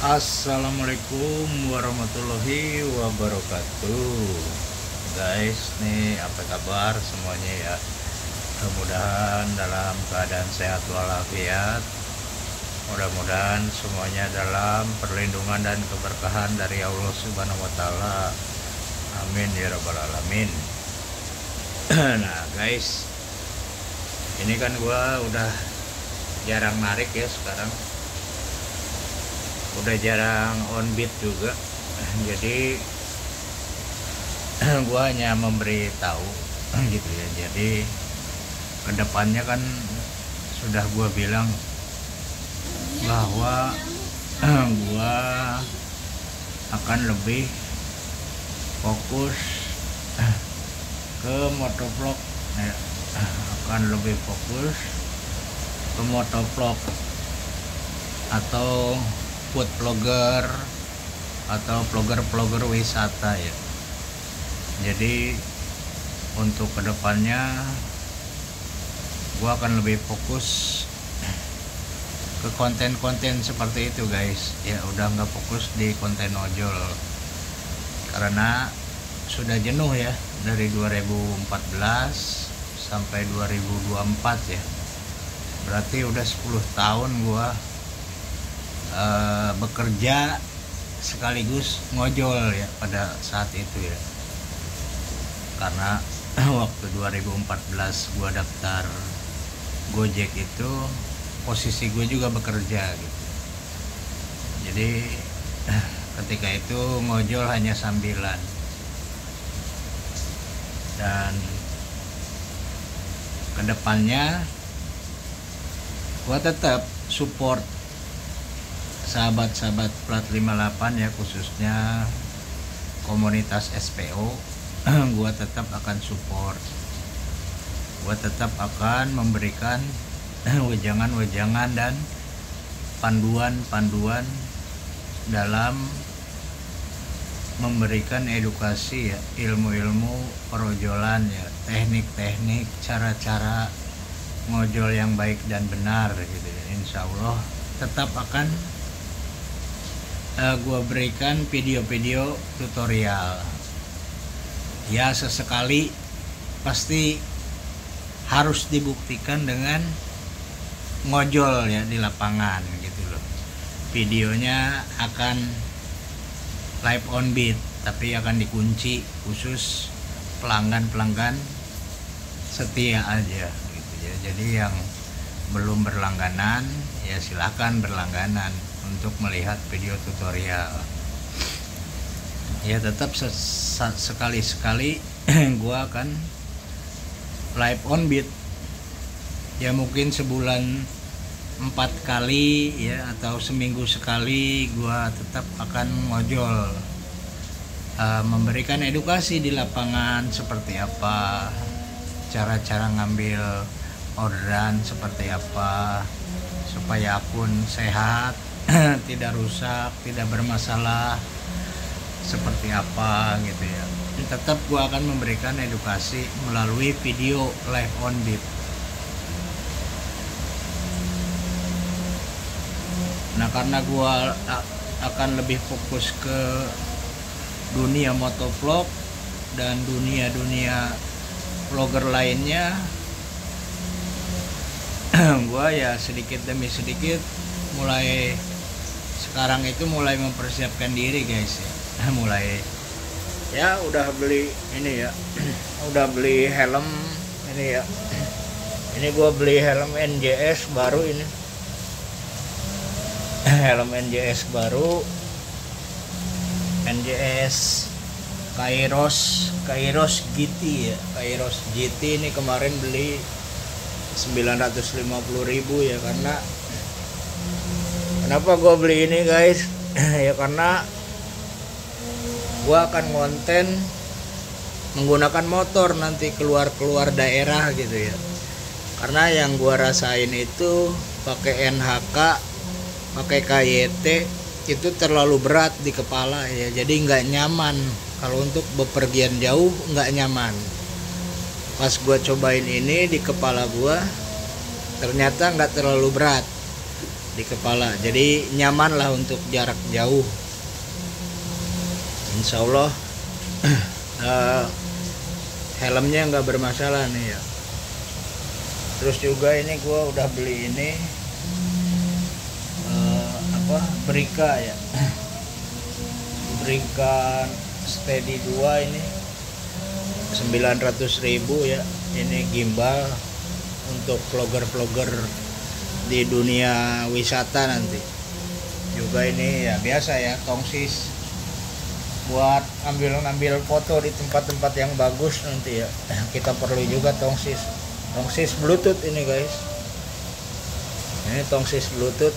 Assalamualaikum warahmatullahi wabarakatuh. Guys, nih apa kabar semuanya ya? Mudah-mudahan dalam keadaan sehat walafiat. Mudah-mudahan semuanya dalam perlindungan dan keberkahan dari Allah Subhanahu wa taala. Amin ya rabbal alamin. Nah, guys, ini kan gua udah jarang narik ya sekarang. Udah jarang on beat juga, jadi gua hanya memberi tahu gitu ya. Jadi kedepannya kan sudah gua bilang bahwa gua akan lebih fokus ke motovlog ya, akan lebih fokus ke motovlog atau food vlogger atau vlogger wisata ya. Jadi untuk kedepannya gua akan lebih fokus ke konten-konten seperti itu guys ya. Udah nggak fokus di konten ojol karena sudah jenuh ya dari 2014 sampai 2024 ya. Berarti udah 10 tahun gua bekerja sekaligus ngojol ya pada saat itu ya. Karena waktu 2014 gua daftar Gojek itu posisi gue juga bekerja gitu. Jadi ketika itu ngojol hanya sambilan, dan kedepannya gua tetap support sahabat-sahabat plat 58 ya, khususnya komunitas SPO. Gua tetap akan support, gua tetap akan memberikan wejangan-wejangan dan panduan-panduan dalam memberikan edukasi ya, ilmu-ilmu perojolan ya, teknik-teknik, cara-cara ngojol yang baik dan benar gitu ya. Insya Allah tetap akan gua berikan video-video tutorial ya. Sesekali pasti harus dibuktikan dengan ngojol ya di lapangan gitu loh. Videonya akan live on beat, tapi akan dikunci khusus pelanggan setia aja gitu ya. Jadi yang belum berlangganan ya silahkan berlangganan untuk melihat video tutorial ya. Tetap sekali-sekali gua akan live on beat ya, mungkin sebulan 4 kali ya, atau seminggu sekali gua tetap akan ngojol, memberikan edukasi di lapangan seperti apa, cara-cara ngambil orderan seperti apa supaya akun sehat, tidak rusak, tidak bermasalah seperti apa gitu ya. Tetap gua akan memberikan edukasi melalui video live on beat. Nah, karena gua akan lebih fokus ke dunia motovlog dan dunia vlogger lainnya, gua ya sedikit demi sedikit mulai sekarang itu mulai mempersiapkan diri guys ya. Mulai ya udah beli ini ya, udah beli helm ini ya. Ini gua beli helm NJS baru ini. Helm NJS baru, NJS Kairos GT ya. Kairos GT ini kemarin beli 950.000 ya. Karena kenapa gue beli ini guys ya, karena gue akan konten menggunakan motor nanti keluar daerah gitu ya. Karena yang gue rasain itu pakai NHK, pakai KYT itu terlalu berat di kepala ya. Jadi nggak nyaman kalau untuk bepergian jauh, nggak nyaman. Pas gue cobain ini di kepala gue ternyata nggak terlalu berat. di kepala, jadi nyaman lah untuk jarak jauh. Insya Allah helmnya nggak bermasalah nih ya. Terus juga ini gua udah beli ini Brika ya, Brika Steady 2 ini 900.000 ya. Ini gimbal untuk vlogger-vlogger di dunia wisata nanti. Juga ini ya biasa ya, tongsis buat ambil foto di tempat-tempat yang bagus nanti ya. Kita perlu juga tongsis Bluetooth ini guys. Ini tongsis Bluetooth.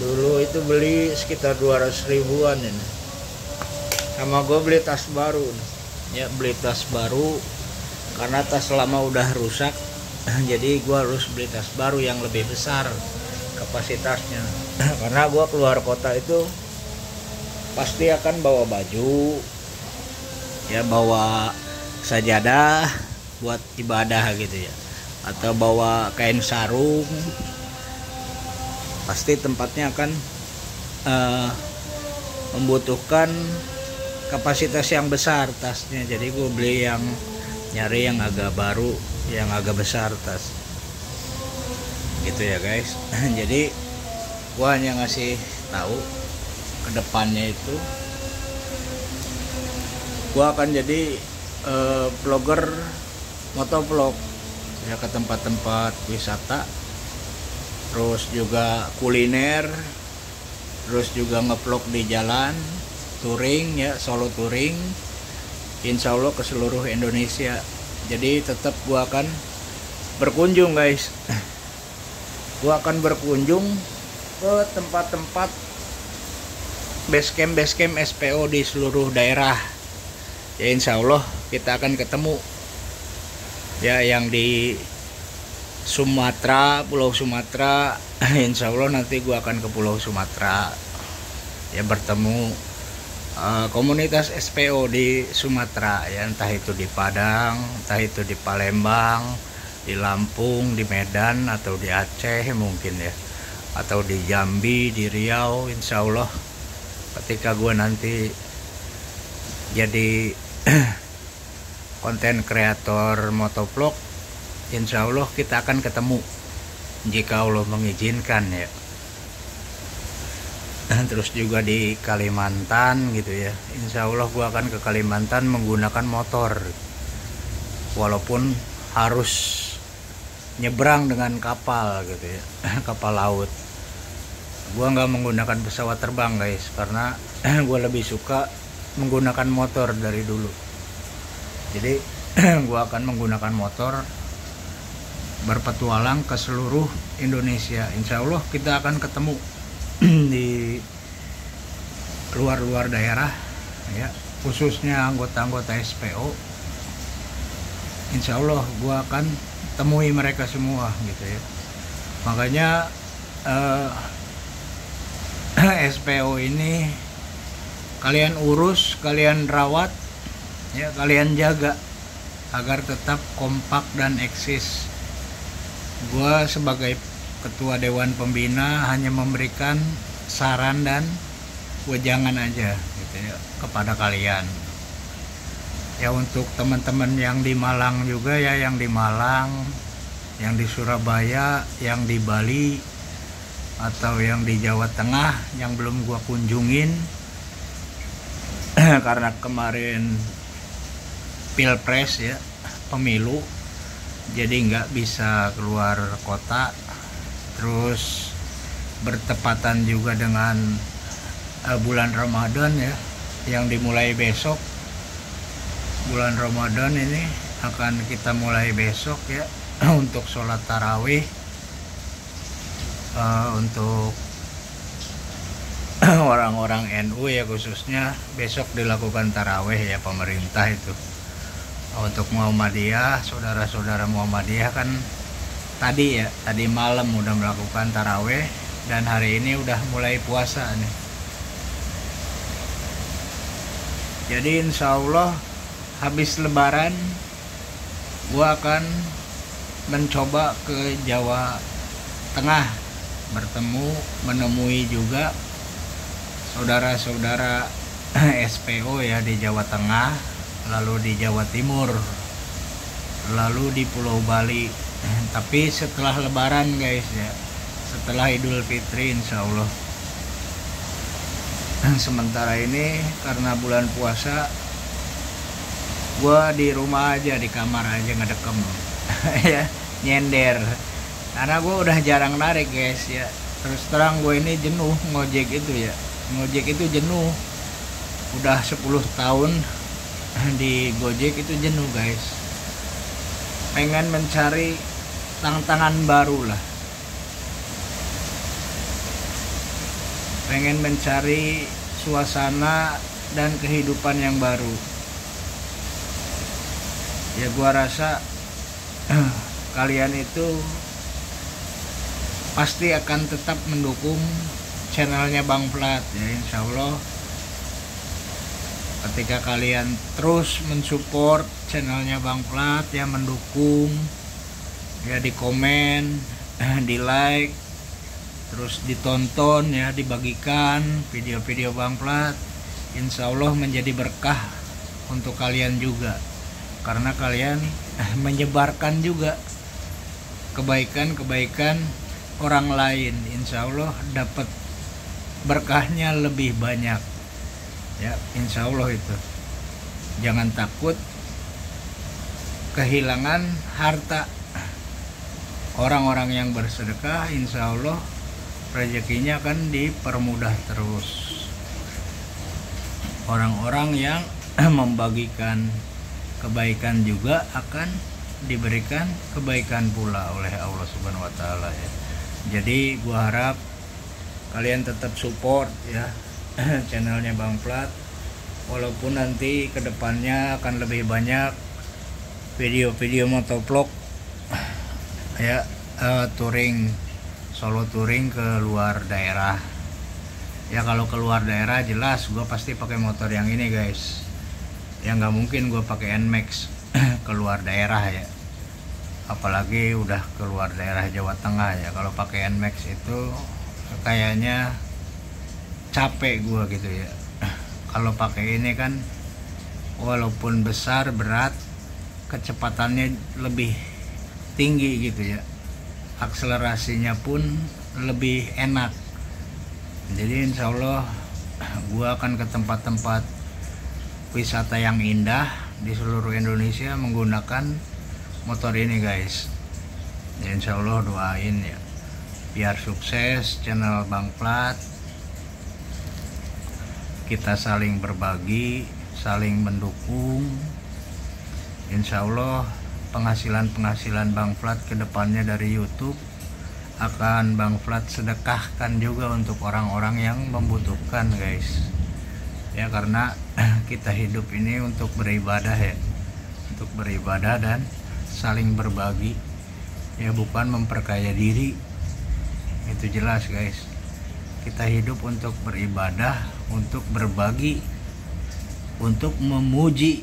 Dulu itu beli sekitar 200 ribuan ini. Sama gue beli tas baru ya, beli tas baru karena tas lama udah rusak. Jadi gue harus beli tas baru yang lebih besar kapasitasnya. Karena gue keluar kota itu pasti akan bawa baju ya, bawa sajadah buat ibadah gitu ya, atau bawa kain sarung. Pasti tempatnya akan membutuhkan kapasitas yang besar tasnya. Jadi gue beli nyari yang agak baru, yang agak besar tas gitu ya guys. Jadi gue hanya ngasih tahu kedepannya itu gue akan jadi vlogger motovlog ya, ke tempat-tempat wisata, terus juga kuliner, terus juga ngevlog di jalan touring ya, solo touring, insya Allah ke seluruh Indonesia. Jadi tetap gua akan berkunjung guys. Gua akan berkunjung ke tempat-tempat basecamp SPO di seluruh daerah ya. Insya Allah kita akan ketemu ya, yang di Sumatera, Pulau Sumatera. Insya Allah nanti gua akan ke Pulau Sumatera ya, bertemu komunitas SPO di Sumatera ya, entah itu di Padang, entah itu di Palembang, di Lampung, di Medan, atau di Aceh mungkin ya, atau di Jambi, di Riau. Insya Allah ketika gue nanti jadi konten kreator motovlog, insya Allah kita akan ketemu jika Allah mengizinkan ya. Terus juga di Kalimantan gitu ya, insya Allah gua akan ke Kalimantan menggunakan motor, walaupun harus nyebrang dengan kapal gitu ya, kapal laut. Gua nggak menggunakan pesawat terbang guys, karena gua lebih suka menggunakan motor dari dulu. Jadi gua akan menggunakan motor berpetualang ke seluruh Indonesia. Insya Allah kita akan ketemu di luar daerah ya, khususnya anggota-anggota SPO. Insya Allah gua akan temui mereka semua gitu ya. Makanya SPO ini kalian urus, kalian rawat ya, kalian jaga agar tetap kompak dan eksis. Gua sebagai ketua dewan pembina hanya memberikan saran dan wejangan aja gitu ya kepada kalian ya. Untuk teman-teman yang di Malang juga ya, yang di Malang, yang di Surabaya, yang di Bali, atau yang di Jawa Tengah yang belum gua kunjungin karena kemarin pilpres ya, pemilu, jadi nggak bisa keluar kota. Terus bertepatan juga dengan bulan Ramadan ya, yang dimulai besok. Bulan Ramadan ini akan kita mulai besok ya untuk sholat tarawih, untuk orang-orang NU ya, khususnya besok dilakukan tarawih ya pemerintah itu. Untuk Muhammadiyah, saudara-saudara Muhammadiyah kan tadi malam udah melakukan tarawih, dan hari ini udah mulai puasa nih. Jadi insya Allah habis lebaran gua akan mencoba ke Jawa Tengah menemui juga saudara-saudara SPO ya di Jawa Tengah, lalu di Jawa Timur, lalu di Pulau Bali. Tapi setelah Lebaran guys ya, setelah Idul Fitri insya Allah. Sementara ini karena bulan puasa, gua di rumah aja, di kamar aja ngedekem ya, nyender. Karena gue udah jarang narik guys ya. Terus terang gue ini jenuh ngojek itu ya. Ngojek itu jenuh. Udah 10 tahun di Gojek itu jenuh guys. Pengen mencari tantangan baru lah. Pengen mencari suasana dan kehidupan yang baru. Ya gua rasa kalian itu pasti akan tetap mendukung channelnya Bang Plat ya, insya Allah. Ketika kalian terus mensupport channelnya Bang Plat ya, mendukung ya, di komen, di like, terus ditonton ya, dibagikan video-video Bang Plat, insya Allah menjadi berkah untuk kalian juga, karena kalian menyebarkan juga kebaikan-kebaikan orang lain. Insya Allah dapat berkahnya lebih banyak ya, insya Allah itu. Jangan takut kehilangan harta. Orang-orang yang bersedekah insya Allah rezekinya akan dipermudah terus. Orang-orang yang membagikan kebaikan juga akan diberikan kebaikan pula oleh Allah Subhanahu wa taala ya. Jadi gua harap kalian tetap support ya channelnya Bang Plat, walaupun nanti kedepannya akan lebih banyak video-video motovlog ya, touring, solo touring ke luar daerah ya. Kalau keluar daerah jelas gua pasti pakai motor yang ini guys ya, nggak mungkin gua pakai NMAX keluar daerah ya, apalagi udah keluar daerah Jawa Tengah ya. Kalau pakai NMAX itu kayaknya capek gua gitu ya. Kalau pakai ini kan walaupun besar, berat, kecepatannya lebih tinggi gitu ya, akselerasinya pun lebih enak. Jadi insya Allah gua akan ke tempat-tempat wisata yang indah di seluruh Indonesia menggunakan motor ini guys ya. Insya Allah doain ya, biar sukses channel Bang Plat. Kita saling berbagi, saling mendukung. Insya Allah penghasilan Bang Plat kedepannya dari YouTube akan Bang Plat sedekahkan juga untuk orang-orang yang membutuhkan guys ya. Karena kita hidup ini untuk beribadah ya, untuk beribadah dan saling berbagi ya, bukan memperkaya diri. Itu jelas guys, kita hidup untuk beribadah, untuk berbagi, untuk memuji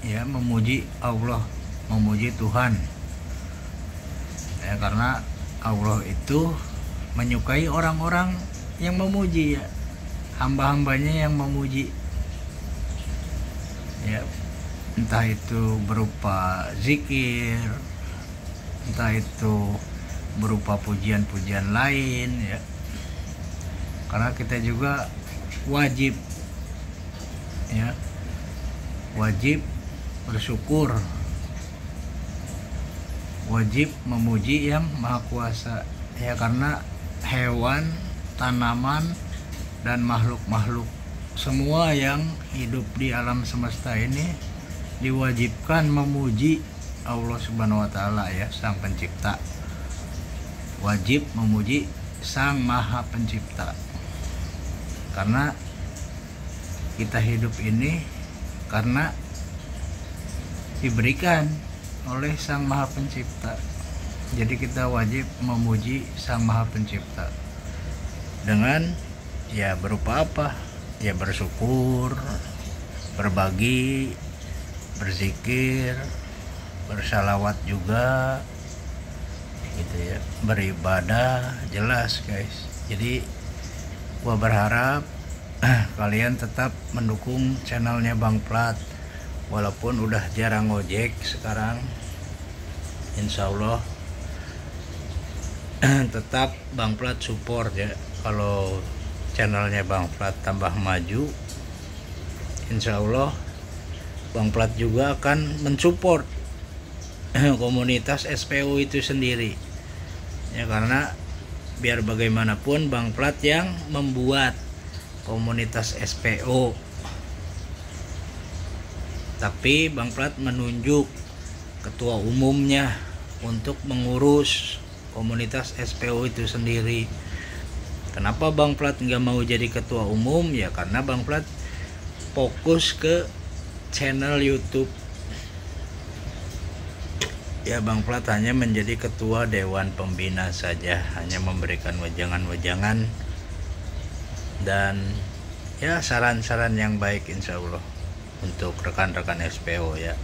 ya, memuji Allah, memuji Tuhan ya. Karena Allah itu menyukai orang-orang yang memuji ya, hamba-hambanya yang memuji ya, entah itu berupa zikir, entah itu berupa pujian-pujian lain ya. Karena kita juga wajib ya, wajib bersyukur, wajib memuji yang maha kuasa ya. Karena hewan, tanaman, dan makhluk-makhluk semua yang hidup di alam semesta ini diwajibkan memuji Allah Subhanahu wa taala ya, Sang Pencipta. Wajib memuji Sang Maha Pencipta. Karena kita hidup ini karena diberikan oleh Sang Maha Pencipta. Jadi kita wajib memuji Sang Maha Pencipta dengan ya berupa apa? Ya bersyukur, berbagi, berzikir, bersalawat juga gitu ya, beribadah jelas guys. Jadi gua berharap kalian tetap mendukung channelnya Bang Plat, walaupun udah jarang ngojek sekarang. Insya Allah tetap Bang Plat support ya. Kalau channelnya Bang Plat tambah maju, insya Allah Bang Plat juga akan mensupport komunitas SPO itu sendiri ya, karena biar bagaimanapun Bang Plat yang membuat komunitas SPO, tapi Bang Plat menunjuk ketua umumnya untuk mengurus komunitas SPO itu sendiri. Kenapa Bang Plat nggak mau jadi ketua umum ya, karena Bang Plat fokus ke channel YouTube ya. Bang Plat hanya menjadi ketua dewan pembina saja, hanya memberikan wejangan-wejangan dan ya saran-saran yang baik insya Allah untuk rekan-rekan SPO ya.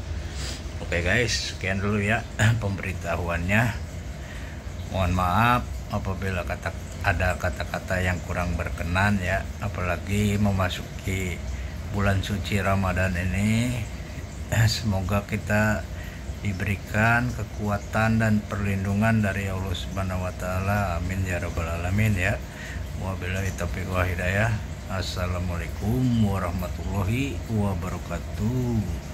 Oke guys, sekian dulu ya pemberitahuannya. Mohon maaf apabila ada kata-kata yang kurang berkenan ya, apalagi memasuki bulan suci Ramadan ini. Semoga kita diberikan kekuatan dan perlindungan dari Allah Subhanahu wa taala. Amin ya rabbal alamin ya. Wabillahi taufiq wa hidayah. Assalamualaikum warahmatullahi wabarakatuh.